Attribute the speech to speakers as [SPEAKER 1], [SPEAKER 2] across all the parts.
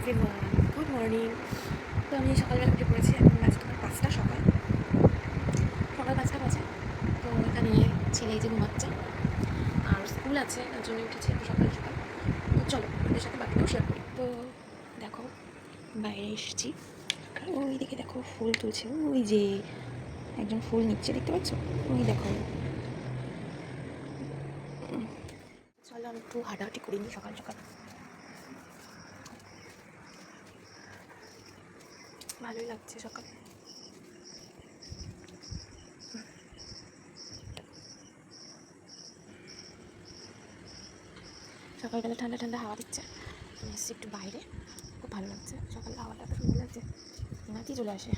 [SPEAKER 1] Everyone, good morning. তো আমি সকালবেলা উঠে পড়েছি। এখন বাজে তোমার 5টা সকাল 5টা বাজে। তো এখানে ছেলে যে ঘুমাচ্ছে আর স্কুল আছে, তার জন্য উঠেছি একটু সকাল সকাল। তো চলো ওদের সাথে বাকিটাও শেয়ার করি। তো দেখো বাইরে এসেছি, ওই দিকে দেখো ফুল তুলছে, ওই যে একজন ফুল নিচ্ছে দেখতে পাচ্ছ, ওই দেখো। চলো আমি একটু হাঁটাহাঁটি করিনি সকাল সকাল, ভালোই লাগছে সকালে। সকালবেলা ঠান্ডা ঠান্ডা হাওয়া দিচ্ছে, এসছি একটু বাইরে, খুব ভালো লাগছে। সকালে হাওয়াটা তো সুন্দর লাগছে, নাকি চলে আসে।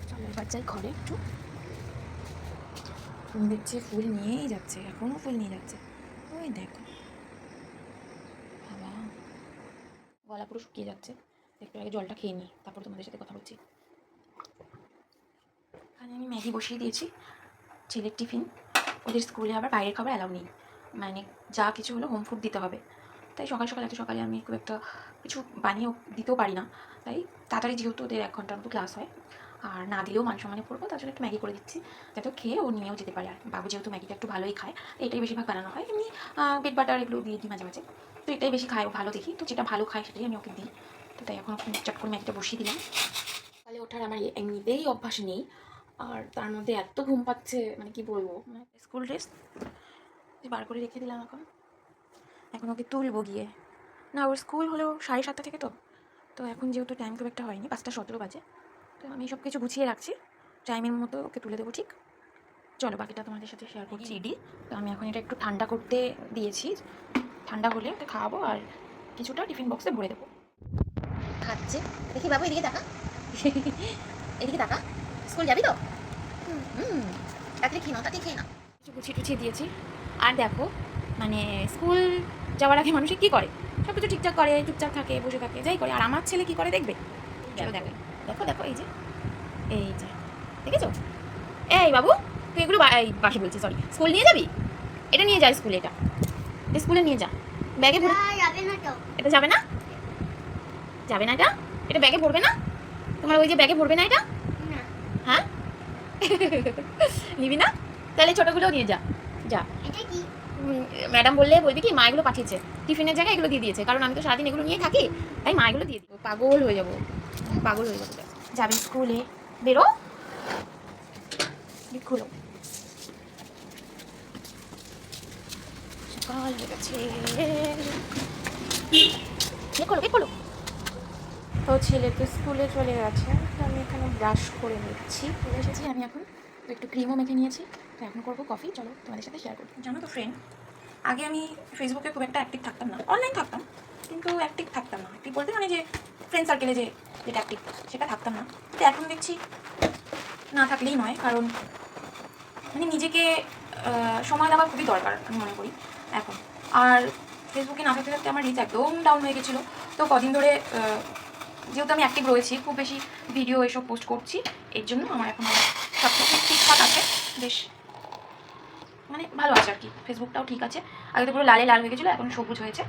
[SPEAKER 1] চলো এবার যাই ঘরে একটু। দেখছি ফুল নিয়েই যাচ্ছে, এখনও ফুল নিয়ে যাচ্ছে, ওই দেখো। বাবা, গলা পুরো শুকিয়ে যাচ্ছে। একটু আগে জলটা খেয়ে নিই, তারপর তোমাদের সাথে কথা বলছি। এখানে আমি ম্যাগি বসিয়ে দিয়েছি, ছেলের টিফিন। ওদের স্কুলে আবার বাইরের খাবার অ্যালাউ নেই, মানে যা কিছু হলো হোম ফুড দিতে হবে। তাই সকাল সকাল এত সকালে আমি খুব একটা কিছু বানিয়েও দিতেও পারি না। তাই তাড়াতাড়ি, যেহেতু ওদের 1 ঘন্টার মতো ক্লাস হয় আর না দিলেও মান সম্মানে পড়বো, তার জন্য একটু ম্যাগি করে দিচ্ছি, যাতে খেয়ে ও নিয়েও যেতে পারে। আর বাবু যেহেতু ম্যাগিটা একটু ভালোই খায়, এটাই বেশিরভাগ বানানো হয়। এমনি পেট বাটার এগুলো দিয়ে দিই মাঝে মাঝে, তো এটাই বেশি খায়, ও ভালো দেখি, তো যেটা ভালো খায় সেটাই আমি ওকে দিই। তো তাই এখন চট করে ম্যাগিটা বসিয়ে দিলাম। সকালে ওঠার আমার এমনিতেই অভ্যাস নেই, আর তার মধ্যে এত ঘুম পাচ্ছে, মানে কি বলবো। মানে স্কুল ড্রেস বার করে রেখে দিলাম, এখন ওকে তুলবো গিয়ে। না, ওর স্কুল হলো 7:30 থেকে, তো তো এখন যেহেতু টাইম খুব একটা হয়নি, 5:17 বাজে, তো আমি সব কিছু গুছিয়ে রাখছি, টাইমের মতো ওকে তুলে দেবো ঠিক। চলো বাকিটা তোমাদের সাথে শেয়ার করছি। রেডি, তো আমি এখন এটা একটু ঠান্ডা করতে দিয়েছি, ঠান্ডা হলে ওটা খাওয়াবো আর কিছুটা টিফিন বক্সে ভরে দেবো। খাচ্ছে, দেখি বাবু এদিকে তাকা, এদিকে তাকা, স্কুল যাবি তো? হুম, তাড়াতাড়ি খেয়ে নাও, তাড়াতাড়ি খেয়ে নাও। কিছু গুছিয়ে টুছিয়ে দিয়েছি। আর দেখো, মানে স্কুল যাওয়ার আগে মানুষে কী করে, সব কিছু ঠিকঠাক করে, চুপচাপ থাকে, বসে থাকে, যাই করে। আর আমার ছেলে কী করে দেখবে, চলো দেখো। দেখো দেখো, এই যে, এই যে, দেখেছো? এই বাবু, তুই এগুলো বাসে বলছি, সরি, স্কুল নিয়ে যাবি? এটা নিয়ে যা স্কুলে, এটা স্কুলে নিয়ে যা, ব্যাগে ভরে। এটা যাবে না, যাবে না, এটা এটা ব্যাগে ভরবে না তোমার, ওই যে ব্যাগে ভরবে না এটা। হ্যাঁ, নিবি না? তাহলে ছোটোগুলোও নিয়ে যা, যা। ম্যাডাম বলবি কি, মা এগুলো পাঠিয়েছে, টিফিনের জায়গায় এগুলো দিয়ে দিয়েছে, কারণ আমি তো সারাদিন এগুলো নিয়ে থাকি, তাই মা এগুলো দিয়ে দিব। পাগল হয়ে যাবো, পাগল হয়ে যাবো। যাবে স্কুলে, বেরো, খুলো। সকাল হয়ে গেছে, খোলো। তো ছেলে তো স্কুলে চলে গেছে, তো আমি এখানে ব্রাশ করে নিচ্ছি, চলে এসেছি আমি এখন। তো একটু ক্রিমও মেখে নিয়েছি, তো এখন করবো কফি। চলো তোমাদের সাথে শেয়ার করবো। জানো তো ফ্রেন্ড, আগে আমি ফেসবুকে খুব একটা অ্যাক্টিভ থাকতাম না, অনলাইন থাকতাম কিন্তু অ্যাক্টিভ থাকতাম না। অ্যাক্টিভ বলতে মানে যে ফ্রেন্ড সার্কেলে যেটা অ্যাক্টিভ, সেটা থাকতাম না। তো এখন দেখছি না থাকলেই নয়, কারণ মানে নিজেকে সময় দেওয়া খুবই দরকার আমি মনে করি এখন। আর ফেসবুকে না থাকতে থাকতে আমার রিচ একদম ডাউন হয়ে গেছিলো। তো কদিন ধরে যেহেতু আমি অ্যাক্টিভ রয়েছি, খুব বেশি ভিডিও এসব পোস্ট করছি, এর জন্য আমার এখন সব কিছু ঠিকঠাক আছে, বেশ মানে ভালো আছে আর কি। ফেসবুকটাও ঠিক আছে, আগে তো পুরো লালে লাল হয়ে গেছিলো, এখন সবুজ হয়েছে।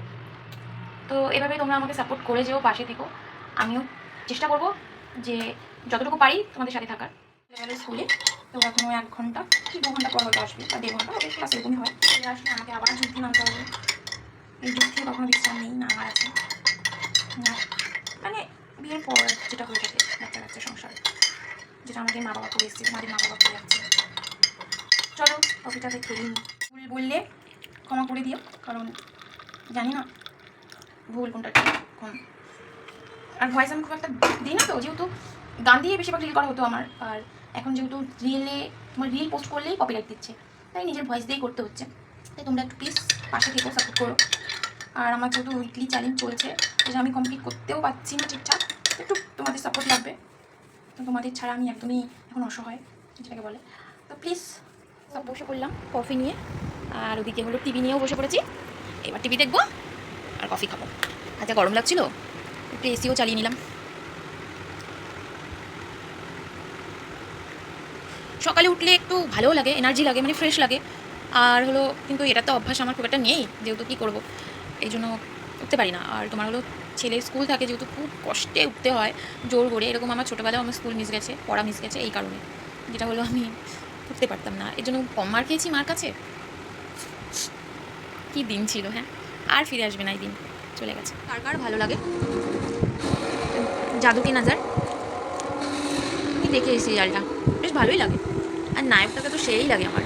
[SPEAKER 1] তো এভাবেই তোমরা আমাকে সাপোর্ট করে যেও, পাশে থেকো। আমিও চেষ্টা করব যে যতটুকু পারি তোমাদের সাথে থাকার। স্কুলে তো এখনও 1 ঘন্টা কি 2 ঘন্টা পর হয়তো আসবে, বা 1.5 ঘন্টা, ওদের ক্লাস এরকমই হয়। আসলে আমাকে আবার যুদ্ধে নামতে হবে, এই যুদ্ধে কখনো বিশ্রাম নেই না আমার আছে না। মানে বিয়ের পর যেটা হয়ে থাকে বাচ্চা সংসার, যেটা আমাদের মা বাবা করে এসছে, তোমাদের মা বাবা করে যাচ্ছে। চলো কফিটাতে খেয়ে নিই। ভুল বললে ক্ষমা করে দিও, কারণ জানি না ভুল কোনটা ঠিক কম। আর ভয়েস আমি খুব একটা দিই না, তো যেহেতু গান দিয়ে বেশিরভাগ রিল করা হতো আমার, আর এখন যেহেতু তোমার রিল পোস্ট করলেই কপিরাইট দিচ্ছে, তাই নিজের ভয়েস দিয়েই করতে হচ্ছে। তাই তোমরা একটু প্লিজ পাশে থেকেও সাপোর্ট করো। আর আমার যেহেতু উইকলি চ্যালেঞ্জ চলছে, যেটা আমি কমপ্লিট করতেও পারছি না ঠিকঠাক, একটু তোমাদের সাপোর্ট লাগবে। তো তোমাদের ছাড়া আমি একদমই এখন অসহায়, যেটাকে বলে। তো প্লিজ সব বসে পড়লাম কফি নিয়ে, আর ওদিকে হলো টিভি নিয়েও বসে পড়েছি। এবার টিভি দেখবো আর কফি খাবো। আচ্ছা, গরম লাগছিল, একটু এসিও চালিয়ে নিলাম। সকালে উঠলে একটু ভালোও লাগে, এনার্জি লাগে, মানে ফ্রেশ লাগে। আর হলো কিন্তু এটা তো অভ্যাস আমার খুব একটা নেই, যেহেতু কী করবো, এই জন্য উঠতে পারি না। আর তোমার হলো ছেলের স্কুল থাকে, যেহেতু খুব কষ্টে উঠতে হয় জোর করে। এরকম আমার ছোটোবেলায় আমার স্কুল মিস গেছে, পড়া মিস গেছে এই কারণে, যেটা হলো আমি উঠতে পারতাম না। এর জন্য কম মার খেয়েছি মার কাছে। কী দিন ছিল, হ্যাঁ, আর ফিরে আসবে না, এই দিন চলে গেছে। কার কার ভালো লাগে জাদু কি নাজার? আমি দেখে এই সিরিয়ালটা বেশ ভালোই লাগে, আর নায়কটাকে তো সেই লাগে আমার।